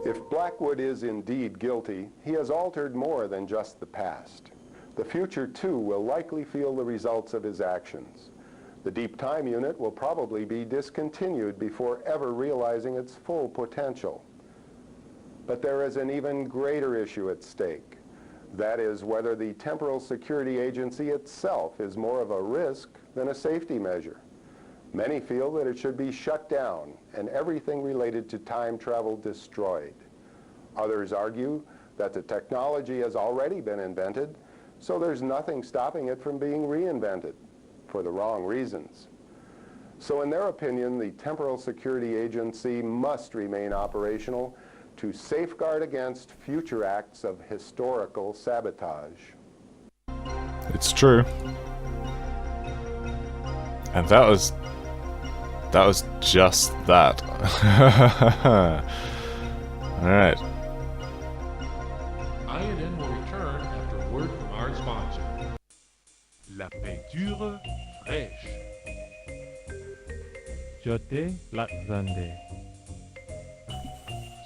If Blackwood is indeed guilty, he has altered more than just the past. The future, too, will likely feel the results of his actions. The Deep Time Unit will probably be discontinued before ever realizing its full potential. But there is an even greater issue at stake. That is whether the Temporal Security Agency itself is more of a risk than a safety measure. Many feel that it should be shut down and everything related to time travel destroyed. Others argue that the technology has already been invented, so there's nothing stopping it from being reinvented for the wrong reasons. So in their opinion, the Temporal Security Agency must remain operational to safeguard against future acts of historical sabotage. It's true. And that was just that. Alright. INN will return after word from our sponsor. La peinture fraîche. Jote Latzande.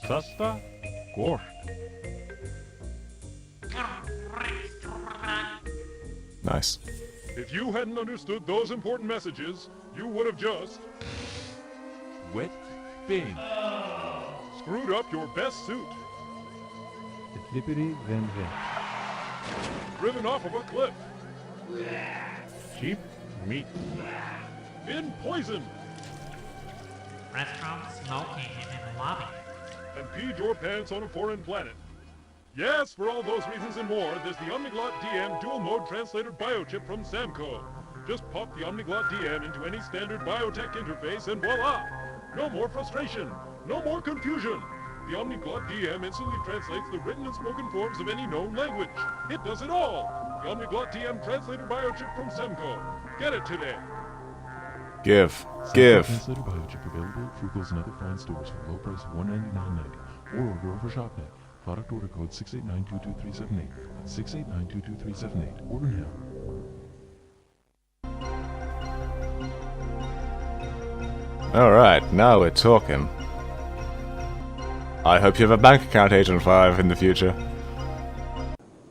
Sasta Gorsht. Nice. If you hadn't understood those important messages, you would have just Wet paint. screwed up your best suit, The Flippity Van Ven. driven off of a cliff, Cheap meat. been poisoned, Restaurants located in the lobby. and peed your pants on a foreign planet. Yes, for all those reasons and more, there's the Omniglot DM dual-mode translator biochip from Samco. Just pop the Omniglot DM into any standard biotech interface and voila! No more frustration, no more confusion. The Omniglot DM instantly translates the written and spoken forms of any known language. It does it all! The Omniglot DM translator biochip from Samco. Get it today! Give. Translator biochip available at Frugal's and other fine stores for a low price of $199.90 or order over ShopNet. Product order code 689-22378. That's 689-22378. Order now. Alright, now we're talking. I hope you have a bank account, Agent 5, in the future.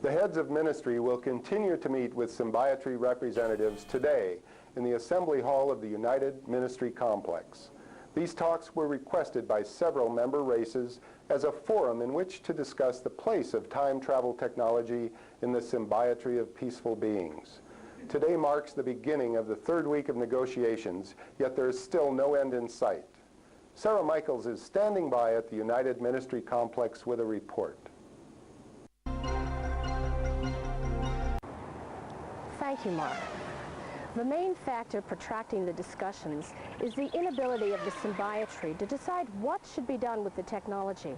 The heads of ministry will continue to meet with Symbiotry representatives today in the Assembly Hall of the United Ministry Complex. These talks were requested by several member races as a forum in which to discuss the place of time travel technology in the symbiotry of peaceful beings. Today marks the beginning of the third week of negotiations, yet there is still no end in sight. Sarah Michaels is standing by at the United Ministry Complex with a report. Thank you, Mark. The main factor protracting the discussions is the inability of the symbiotry to decide what should be done with the technology.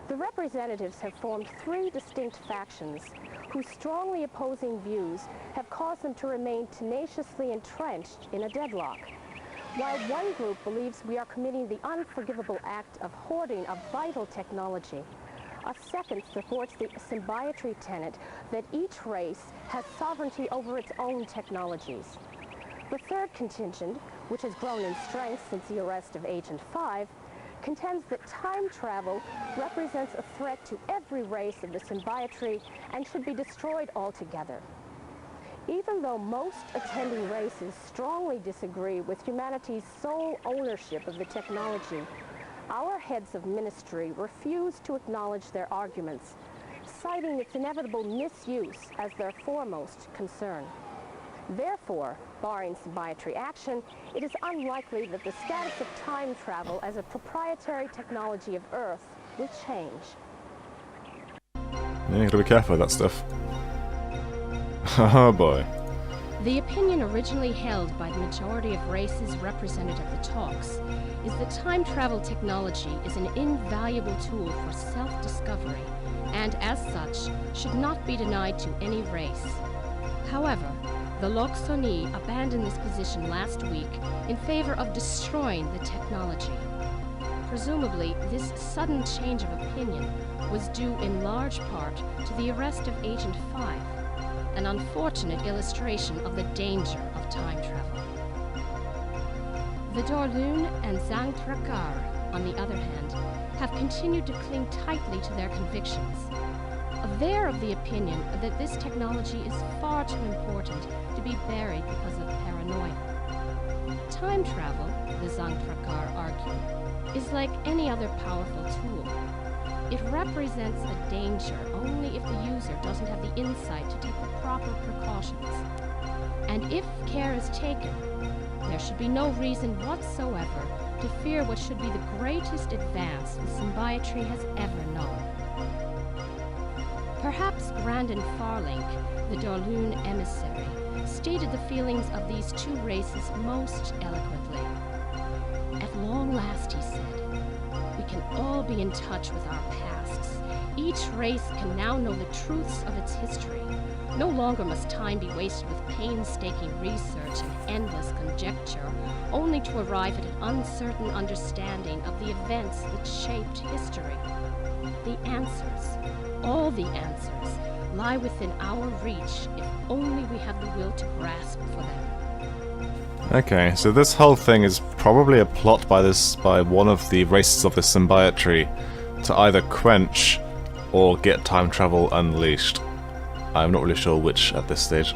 The representatives have formed three distinct factions whose strongly opposing views have caused them to remain tenaciously entrenched in a deadlock. While one group believes we are committing the unforgivable act of hoarding a vital technology, a second supports the symbiotry tenet that each race has sovereignty over its own technologies. The third contingent, which has grown in strength since the arrest of Agent 5, contends that time travel represents a threat to every race of the symbiotry and should be destroyed altogether. Even though most attending races strongly disagree with humanity's sole ownership of the technology, our heads of ministry refuse to acknowledge their arguments, citing its inevitable misuse as their foremost concern. Therefore, barring symbiotry action, it is unlikely that the status of time travel as a proprietary technology of Earth will change. Yeah, you gotta be careful with that stuff. Oh boy. The opinion originally held by the majority of races represented at the talks is that time travel technology is an invaluable tool for self-discovery and, as such, should not be denied to any race. However, the Loxoni abandoned this position last week in favor of destroying the technology. Presumably, this sudden change of opinion was due in large part to the arrest of Agent 5, an unfortunate illustration of the danger of time travel. The Dorlun and Zangtrakar, on the other hand, have continued to cling tightly to their convictions. They're of the opinion that this technology is far too important to be buried because of paranoia. Time travel, the Zangtrakar argue, is like any other powerful tool. It represents a danger only if the user doesn't have the insight to take the proper precautions. And if care is taken, there should be no reason whatsoever to fear what should be the greatest advance the symbiotry has ever known. Perhaps Grandin Farlink, the Dorlun emissary, stated the feelings of these two races most eloquently. At long last, he said, we can all be in touch with our pasts. Each race can now know the truths of its history. No longer must time be wasted with painstaking research and endless conjecture, only to arrive at an uncertain understanding of the events that shaped history. The answers, all the answers, lie within our reach if only we have the will to grasp for them. Okay, so this whole thing is probably a plot by one of the races of the symbiotry to either quench or get time travel unleashed. I'm not really sure which at this stage.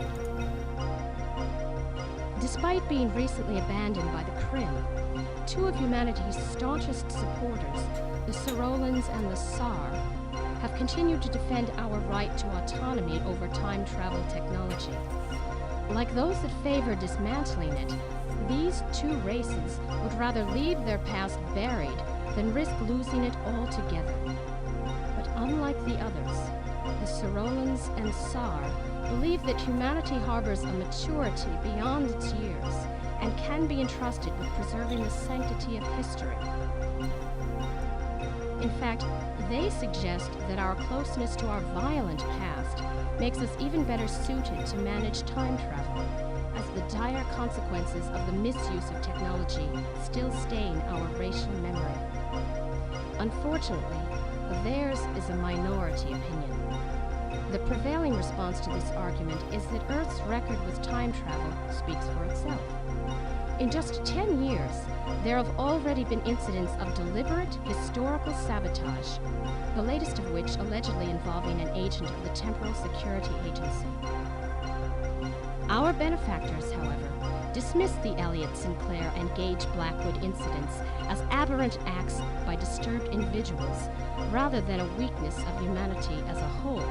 Despite being recently abandoned by the Krim, two of humanity's staunchest supporters, the Sorolans and the Tsar, have continued to defend our right to autonomy over time travel technology. Like those that favor dismantling it, these two races would rather leave their past buried than risk losing it altogether. But unlike the others, the Sorolans and Tsar believe that humanity harbors a maturity beyond its years and can be entrusted with preserving the sanctity of history. In fact, they suggest that our closeness to our violent past makes us even better suited to manage time travel, as the dire consequences of the misuse of technology still stain our racial memory. Unfortunately, theirs is a minority opinion. The prevailing response to this argument is that Earth's record with time travel speaks for itself. In just 10 years, there have already been incidents of deliberate historical sabotage, the latest of which allegedly involving an agent of the Temporal Security Agency. Our benefactors, however, dismiss the Elliott Sinclair and Gage Blackwood incidents as aberrant acts by disturbed individuals rather than a weakness of humanity as a whole.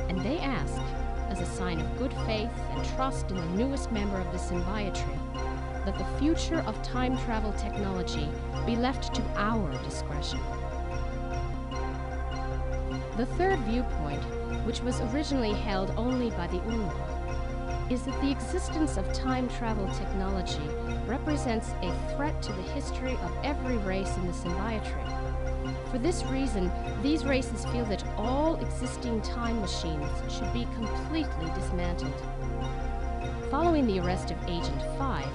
And they ask, as a sign of good faith and trust in the newest member of the symbiotry, that the future of time travel technology be left to our discretion. The third viewpoint, which was originally held only by the Ulma, is that the existence of time travel technology represents a threat to the history of every race in the symbiotry. For this reason, these races feel that all existing time machines should be completely dismantled. Following the arrest of Agent 5,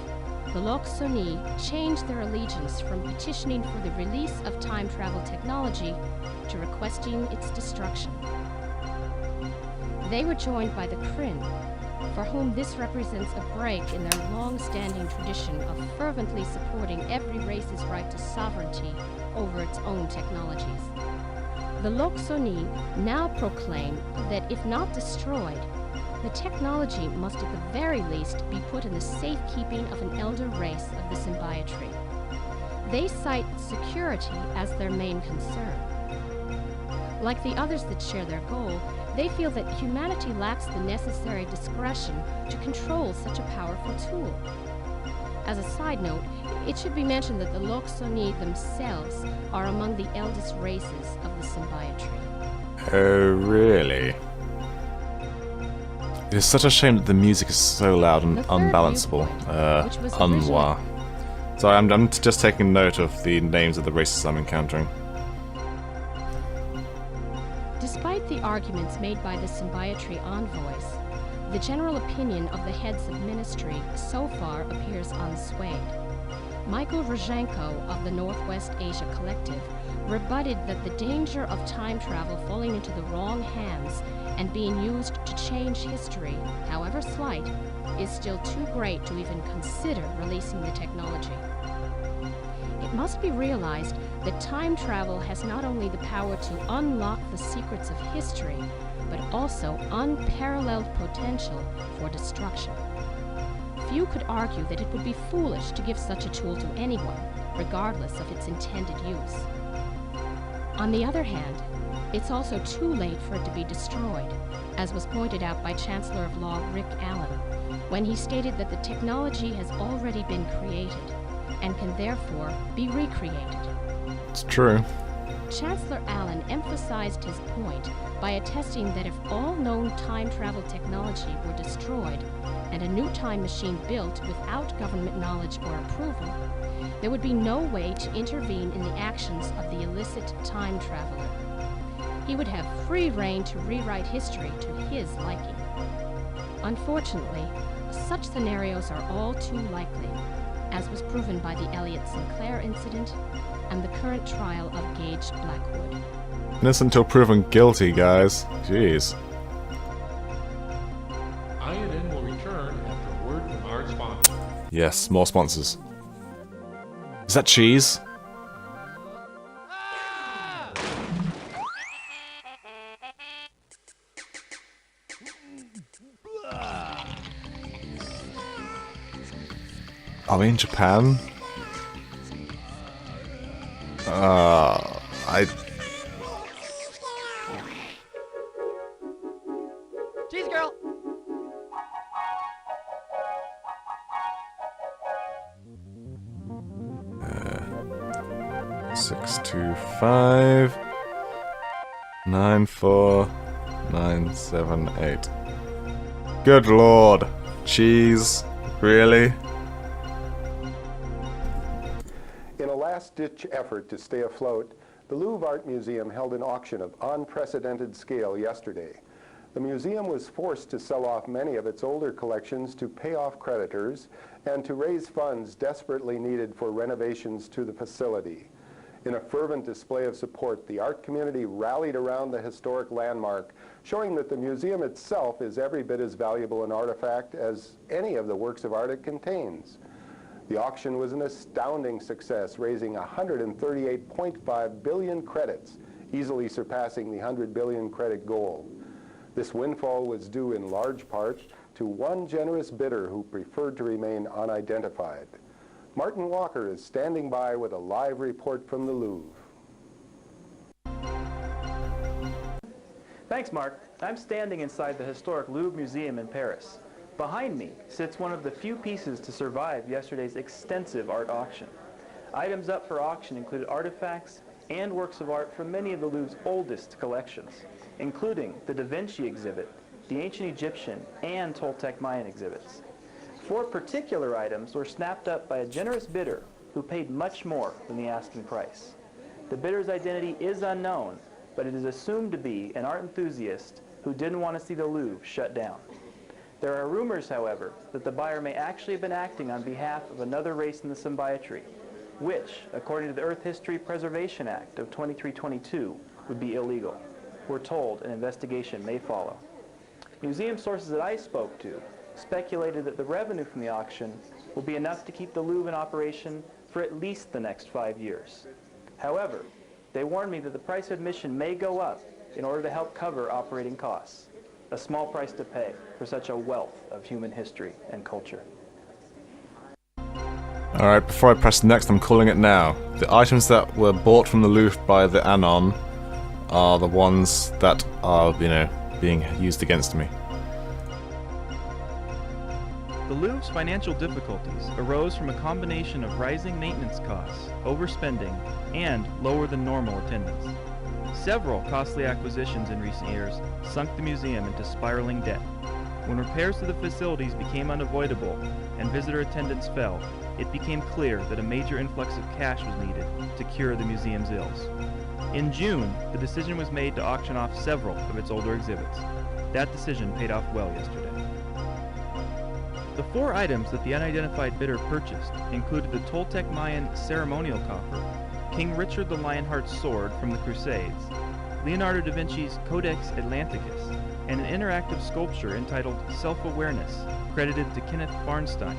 the Loxoni changed their allegiance from petitioning for the release of time travel technology to requesting its destruction. They were joined by the Kryn, for whom this represents a break in their long-standing tradition of fervently supporting every race's right to sovereignty over its own technologies. The Loxoni now proclaim that if not destroyed, the technology must at the very least be put in the safekeeping of an elder race of the symbiotry. They cite security as their main concern. Like the others that share their goal, they feel that humanity lacks the necessary discretion to control such a powerful tool. As a side note, it should be mentioned that the Loxoni themselves are among the eldest races of the symbiotry. Oh, really? It is such a shame that the music is so loud and unbalanceable. Unwa. Sorry, I'm just taking note of the names of the races I'm encountering. Despite the arguments made by the symbiotry envoys, the general opinion of the heads of ministry so far appears unswayed. Michael Rozhenko of the Northwest Asia Collective rebutted that the danger of time travel falling into the wrong hands and being used to change history, however slight, is still too great to even consider releasing the technology. must be realized that time travel has not only the power to unlock the secrets of history, but also unparalleled potential for destruction. Few could argue that it would be foolish to give such a tool to anyone, regardless of its intended use. On the other hand, it's also too late for it to be destroyed, as was pointed out by Chancellor of Law Rick Allen, when he stated that the technology has already been created and can therefore be recreated. It's true. Chancellor Allen emphasized his point by attesting that if all known time travel technology were destroyed and a new time machine built without government knowledge or approval, there would be no way to intervene in the actions of the illicit time traveler. He would have free rein to rewrite history to his liking. Unfortunately, such scenarios are all too likely, as was proven by the Elliot Sinclair incident and the current trial of Gage Blackwood. Innocent until proven guilty, guys. Jeez. INN will return after a word from our sponsor. Yes, more sponsors. Is that cheese? Are we in Japan? Cheese girl! 625 94978. Good lord. Cheese. Really? In a last-ditch effort to stay afloat, the Louvre Art Museum held an auction of unprecedented scale yesterday. The museum was forced to sell off many of its older collections to pay off creditors and to raise funds desperately needed for renovations to the facility. In a fervent display of support, the art community rallied around the historic landmark, showing that the museum itself is every bit as valuable an artifact as any of the works of art it contains. The auction was an astounding success, raising 138.5 billion credits, easily surpassing the 100 billion credit goal. This windfall was due in large part to one generous bidder who preferred to remain unidentified. Martin Walker is standing by with a live report from the Louvre. Thanks, Mark. I'm standing inside the historic Louvre Museum in Paris. Behind me sits one of the few pieces to survive yesterday's extensive art auction. Items up for auction included artifacts and works of art from many of the Louvre's oldest collections, including the Da Vinci exhibit, the ancient Egyptian, and Toltec Mayan exhibits. 4 particular items were snapped up by a generous bidder who paid much more than the asking price. The bidder's identity is unknown, but it is assumed to be an art enthusiast who didn't want to see the Louvre shut down. There are rumors, however, that the buyer may actually have been acting on behalf of another race in the symbiotry, which, according to the Earth History Preservation Act of 2322, would be illegal. We're told an investigation may follow. Museum sources that I spoke to speculated that the revenue from the auction will be enough to keep the Louvre in operation for at least the next 5 years. However, they warned me that the price of admission may go up in order to help cover operating costs. A small price to pay for such a wealth of human history and culture. Alright, before I press next, I'm calling it now. The items that were bought from the Louvre by the Anon are the ones that are, being used against me. The Louvre's financial difficulties arose from a combination of rising maintenance costs, overspending, and lower than normal attendance. Several costly acquisitions in recent years sunk the museum into spiraling debt. When repairs to the facilities became unavoidable and visitor attendance fell, it became clear that a major influx of cash was needed to cure the museum's ills. In June, the decision was made to auction off several of its older exhibits. That decision paid off well yesterday. The 4 items that the unidentified bidder purchased included the Toltec Mayan ceremonial coffer, King Richard the Lionheart's sword from the Crusades, Leonardo da Vinci's Codex Atlanticus, and an interactive sculpture entitled Self-Awareness, credited to Kenneth Farnstein.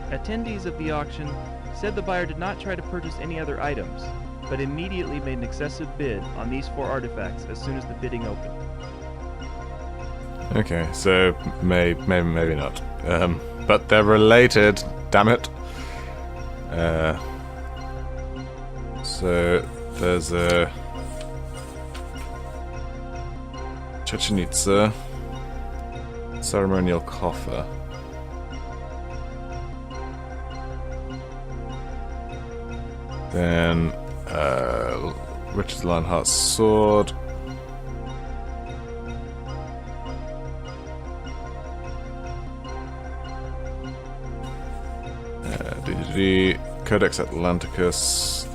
Attendees of the auction said the buyer did not try to purchase any other items, but immediately made an excessive bid on these 4 artifacts as soon as the bidding opened. Okay, so maybe not. But they're related, damn it. So there's a Chichen Itza ceremonial coffer. Then Richard Lionheart's sword. Codex Atlanticus.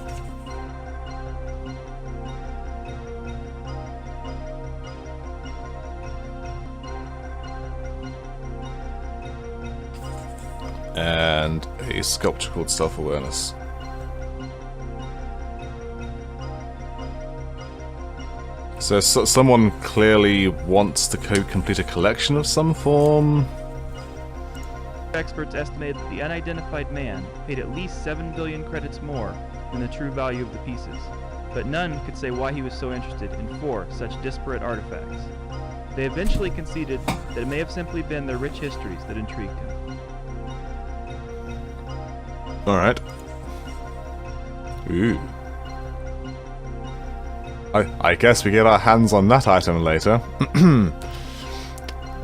And a sculpture called Self-Awareness. So someone clearly wants to complete a collection of some form. Experts estimate that the unidentified man paid at least 7 billion credits more than the true value of the pieces, but none could say why he was so interested in 4 such disparate artifacts. They eventually conceded that it may have simply been their rich histories that intrigued him. Alright. Ooh. I guess we get our hands on that item later.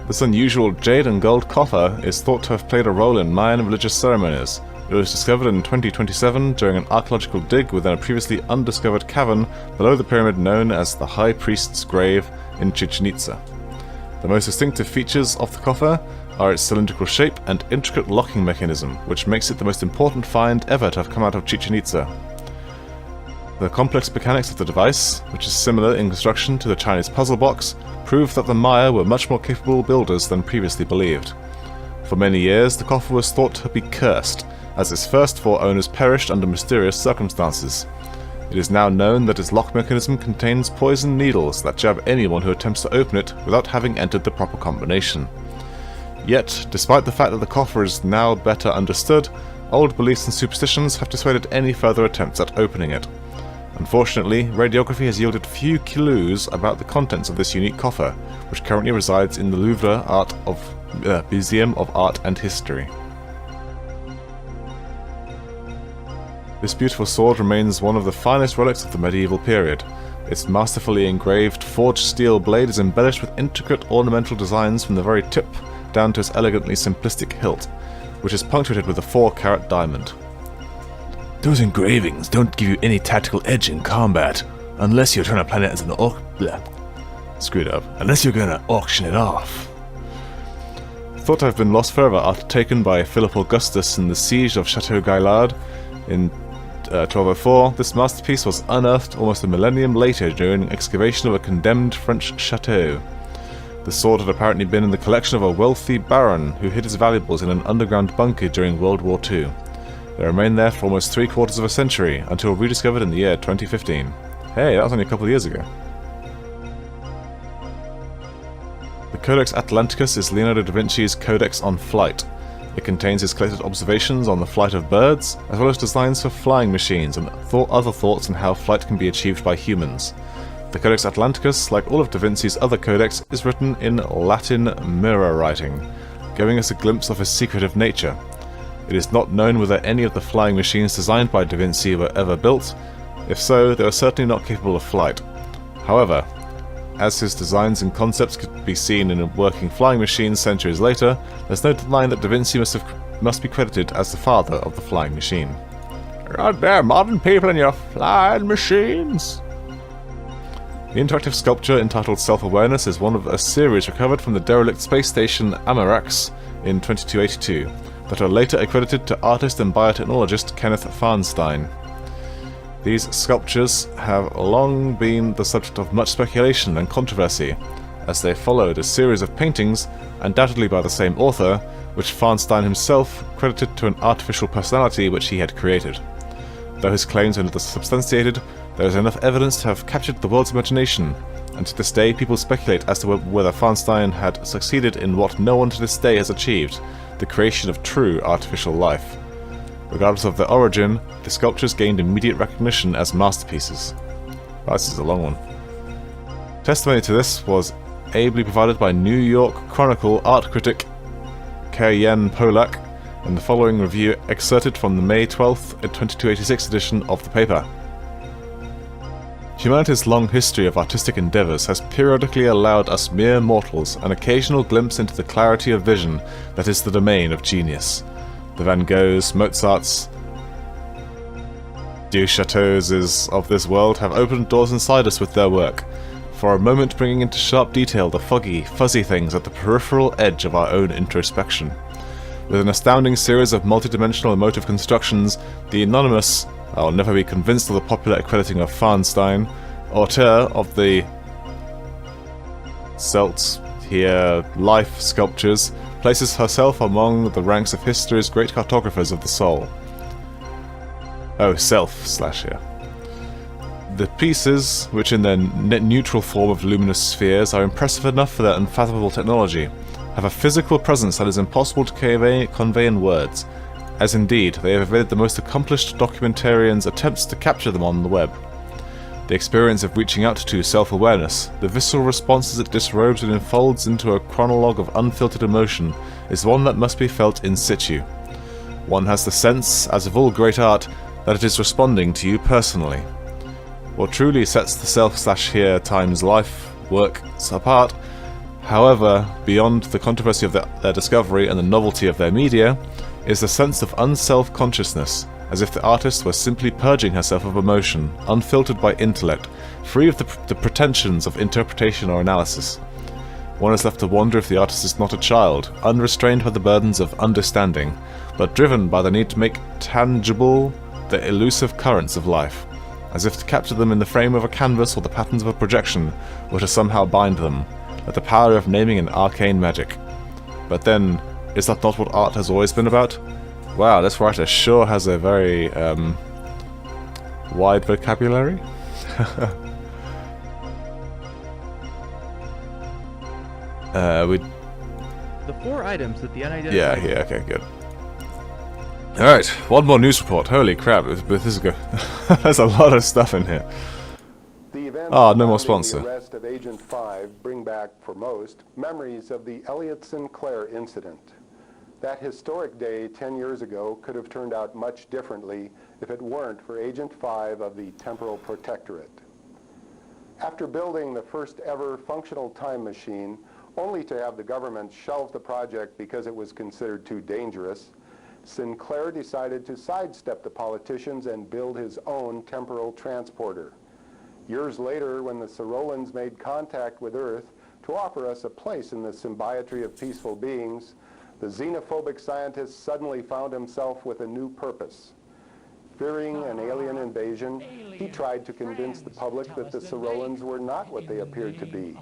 This unusual jade and gold coffer is thought to have played a role in Mayan religious ceremonies. It was discovered in 2027 during an archaeological dig within a previously undiscovered cavern below the pyramid known as the High Priest's Grave in Chichen Itza. The most distinctive features of the coffer are its cylindrical shape and intricate locking mechanism, which makes it the most important find ever to have come out of Chichen Itza. The complex mechanics of the device, which is similar in construction to the Chinese puzzle box, prove that the Maya were much more capable builders than previously believed. For many years, the coffer was thought to be cursed, as its first 4 owners perished under mysterious circumstances. It is now known that its lock mechanism contains poison needles that jab anyone who attempts to open it without having entered the proper combination. Yet, despite the fact that the coffer is now better understood, old beliefs and superstitions have dissuaded any further attempts at opening it. Unfortunately, radiography has yielded few clues about the contents of this unique coffer, which currently resides in the Louvre Museum of Art and History. This beautiful sword remains one of the finest relics of the medieval period. Its masterfully engraved forged steel blade is embellished with intricate ornamental designs from the very tip down to its elegantly simplistic hilt, which is punctuated with a 4-carat diamond. Those engravings don't give you any tactical edge in combat, unless you're trying to plan it as an unless you're gonna auction it off. Thought to have been lost forever after taken by Philip Augustus in the siege of Chateau Gaillard in 1204, this masterpiece was unearthed almost a millennium later during excavation of a condemned French chateau. The sword had apparently been in the collection of a wealthy baron who hid his valuables in an underground bunker during World War II. They remained there for almost 3/4 of a century, until rediscovered in the year 2015. Hey, that was only a couple of years ago. The Codex Atlanticus is Leonardo da Vinci's Codex on Flight. It contains his collected observations on the flight of birds, as well as designs for flying machines and other thoughts on how flight can be achieved by humans. The Codex Atlanticus, like all of da Vinci's other codex, is written in Latin mirror writing, giving us a glimpse of his secretive nature. It is not known whether any of the flying machines designed by da Vinci were ever built. If so, they were certainly not capable of flight. However, as his designs and concepts could be seen in a working flying machine centuries later, there's no denying that da Vinci must be credited as the father of the flying machine. God damn, modern people and your flying machines! The interactive sculpture entitled Self-Awareness is one of a series recovered from the derelict space station Amarax in 2282, that are later accredited to artist and biotechnologist Kenneth Farnstein. These sculptures have long been the subject of much speculation and controversy, as they followed a series of paintings, undoubtedly by the same author, which Farnstein himself credited to an artificial personality which he had created. Though his claims are not substantiated, there is enough evidence to have captured the world's imagination, and to this day people speculate as to whether Farnstein had succeeded in what no one to this day has achieved, the creation of true artificial life. Regardless of their origin, the sculptures gained immediate recognition as masterpieces. Wow, this is a long one. Testimony to this was ably provided by New York Chronicle art critic Kajen Polak in the following review excerpted from the May 12th, 2286 edition of the paper. Humanity's long history of artistic endeavours has periodically allowed us mere mortals an occasional glimpse into the clarity of vision that is the domain of genius. The Van Goghs, Mozarts, Duchateaus of this world have opened doors inside us with their work, for a moment bringing into sharp detail the foggy, fuzzy things at the peripheral edge of our own introspection. With an astounding series of multidimensional emotive constructions, the anonymous, I'll never be convinced of the popular accrediting of Farnstein, auteur of the Celts here life sculptures, places herself among the ranks of history's great cartographers of the soul. Oh, self/here. The pieces, which in their neutral form of luminous spheres are impressive enough for their unfathomable technology, have a physical presence that is impossible to convey in words, as indeed they have evaded the most accomplished documentarian's attempts to capture them on the web. The experience of reaching out to self-awareness, the visceral response as it disrobes and enfolds into a chronologue of unfiltered emotion, is one that must be felt in situ. One has the sense, as of all great art, that it is responding to you personally. What truly sets the self/here times life work apart, however, beyond the controversy of their discovery and the novelty of their media, is the sense of unself-consciousness, as if the artist were simply purging herself of emotion, unfiltered by intellect, free of the pretensions of interpretation or analysis. One is left to wonder if the artist is not a child, unrestrained by the burdens of understanding, but driven by the need to make tangible the elusive currents of life, as if to capture them in the frame of a canvas or the patterns of a projection, or to somehow bind them, like the power of naming an arcane magic. But then, is that not what art has always been about? Wow, this writer sure has a very, wide vocabulary. The 4 items that the unidentified... Yeah, okay, good. Alright, one more news report. Holy crap, this is good. There's a lot of stuff in here. The events no more surrounding sponsor. The arrest of Agent 5 bring back, for most, memories of the Elliot Sinclair incident. That historic day 10 years ago could have turned out much differently if it weren't for Agent 5 of the Temporal Protectorate. After building the first ever functional time machine, only to have the government shelve the project because it was considered too dangerous, Sinclair decided to sidestep the politicians and build his own temporal transporter. Years later, when the Sorolans made contact with Earth to offer us a place in the symbiotry of peaceful beings, the xenophobic scientist suddenly found himself with a new purpose. Fearing an alien invasion, he tried to convince the public that the Sorolans were not what they appeared to be.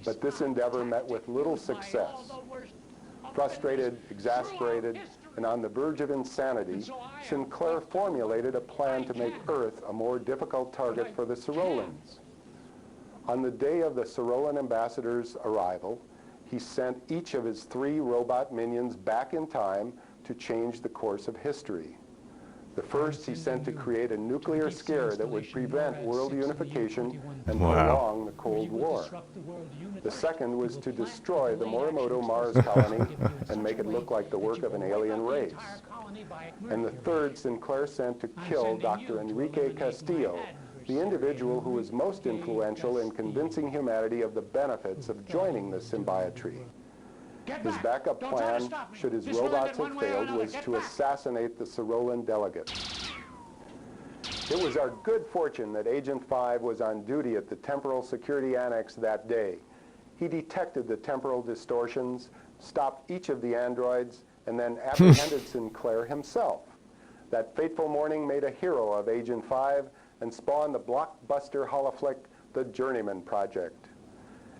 But this endeavor met with little success. Frustrated, exasperated, and on the verge of insanity, Sinclair formulated a plan to make Earth a more difficult target for the Sorolans. On the day of the Sorolan ambassador's arrival, he sent each of his 3 robot minions back in time to change the course of history. The first he sent to create a nuclear scare that would prevent world unification and prolong the Cold War. The second was to destroy the Morimoto Mars colony and make it look like the work of an alien race. And the third Sinclair sent to kill Dr. Enrique Castillo, the individual who was most influential in convincing humanity of the benefits of joining the symbiotry. His backup plan, should his robots have failed, was to assassinate the Sorolan delegate. It was our good fortune that Agent 5 was on duty at the Temporal Security Annex that day. He detected the temporal distortions, stopped each of the androids, and then apprehended Sinclair himself. That fateful morning made a hero of Agent 5 and spawned the blockbuster holoflick, The Journeyman Project.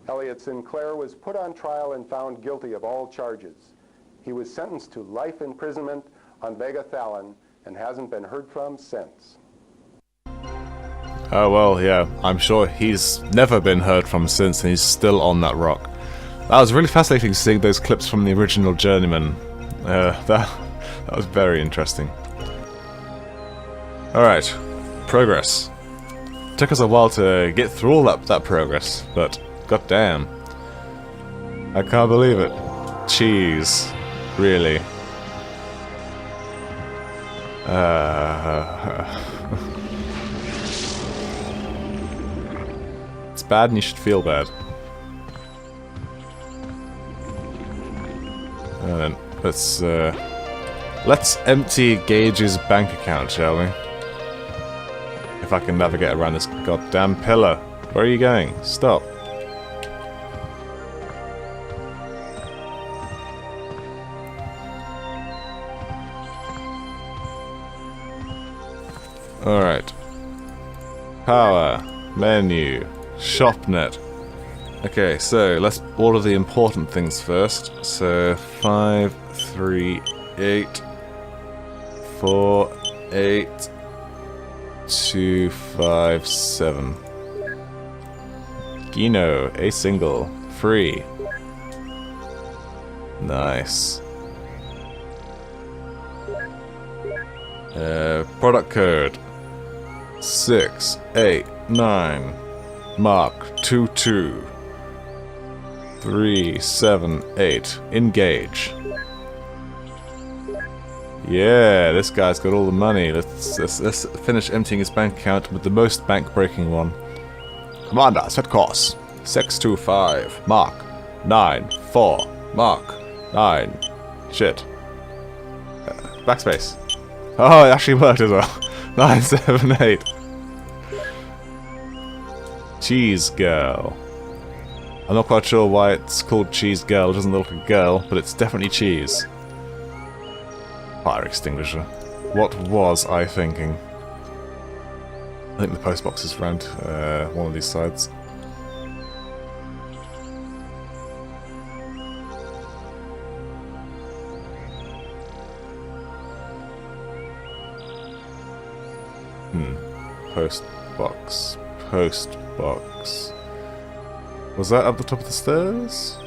Elliot Sinclair was put on trial and found guilty of all charges. He was sentenced to life imprisonment on Vega Thalon and hasn't been heard from since. Oh well, yeah, I'm sure he's never been heard from since and he's still on that rock. That was really fascinating seeing those clips from the original Journeyman. That was very interesting. Alright, progress. Took us a while to get through all that progress, but goddamn. I can't believe it. Cheese. Really. It's bad and you should feel bad. And then let's empty Gage's bank account, shall we? If I can navigate around this goddamn pillar. Where are you going? Stop. Alright. Power. Menu. ShopNet. Okay, so let's order the important things first. So 5, 3, 8, 4, 8, 2, 5, 7. Gino, a single. Free. Nice. Product code 6, 8, 9. Mark 22. 3, 7, 8. Engage. Yeah, this guy's got all the money. Let's finish emptying his bank account with the most bank-breaking one. Commander, set course. 625. Mark 9, 4. Mark 9. Shit. Backspace. Oh, it actually worked as well. 9, 7, 8. Cheese girl. I'm not quite sure why it's called cheese girl. It doesn't look like a girl, but it's definitely cheese. Fire extinguisher. What was I thinking? I think the post box is around one of these sides. Post box. Post box. Was that up the top of the stairs?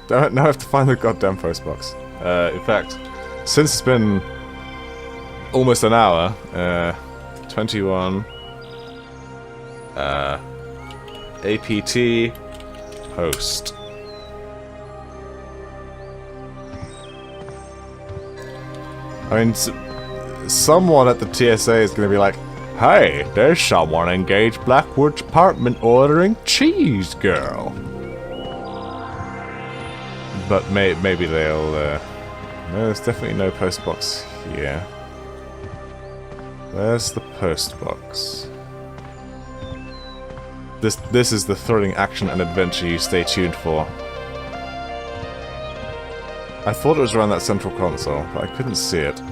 Damn it, now I have to find the goddamn post box. In fact, since it's been almost an hour, 21, APT, post. I mean, someone at the TSA is going to be like, "Hey, there's someone engaged Blackwood's apartment ordering cheese girl." But maybe they'll... no, there's definitely no post box here. Where's the post box? This is the thrilling action and adventure you stay tuned for. I thought it was around that central console, but I couldn't see it.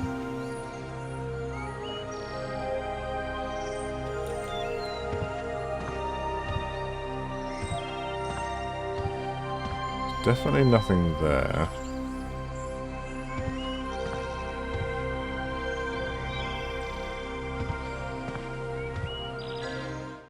Definitely nothing there.